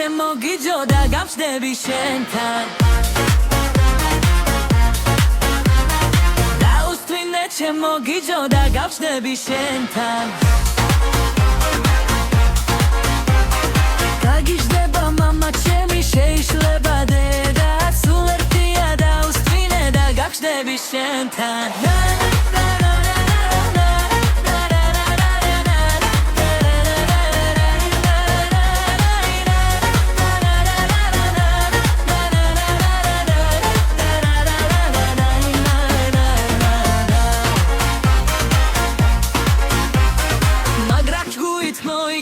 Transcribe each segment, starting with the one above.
ჩემო გიჯო და გავხდები შენთან დაუსვინე ჩემო გიჯო და გავხდები შენთან გაგიჟდება მამა ჩემი შეიძლება დედა სულ ერთია დაუსვინე და გავხდები შენთან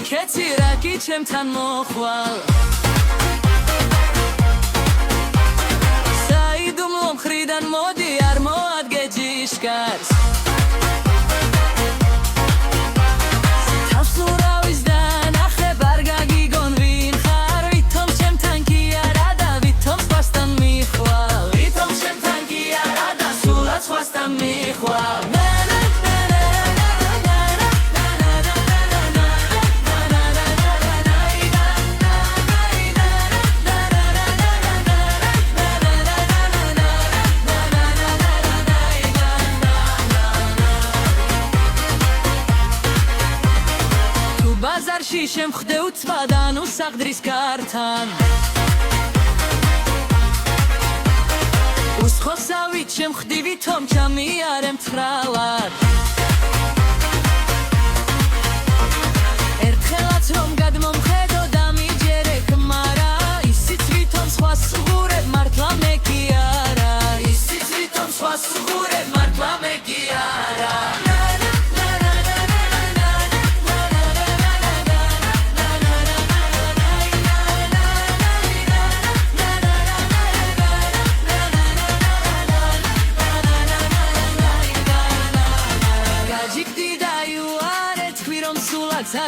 კეცირაკი ჩემთან მოხვალ საიდუმლო მხრიდან მოდი არ მოადგე ჯიშკარს თავს ურავის დანახებ არ გაგიგონ ვინ ხარ ვითომ ჩემთან კი არა და ვითომ სხვასთან მიხვალ ვითომ ჩემთან კი არა და სულაც სხვასთან მიხვალ ბაზარში შემხდე უცბად უსახდრის კართან უსხოსავით შემხდი ვითომ ჩამიარე მცხრალად ერთხელაც რომ გადმომხედო და მიჯერე ქმარა ისიც ვითომ სხვას ვუღურებ მართლა მე კი არა ისიც ვითომ სხვას ვუღურებ მართლა მე კი არა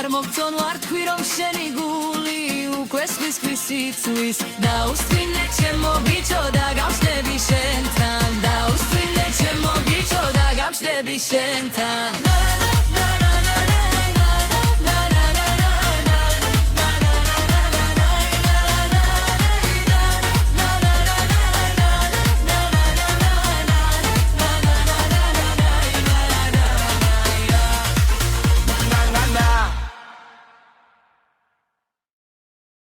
არ მოგწონ ვარ თქვი რომ შენი გული უკვე სხვისთვის იცვის დაუსვინე ჩემო გიჯო და გავხდები შენთან დაუსვინე ჩემო გიჯო და გავხდები შენთან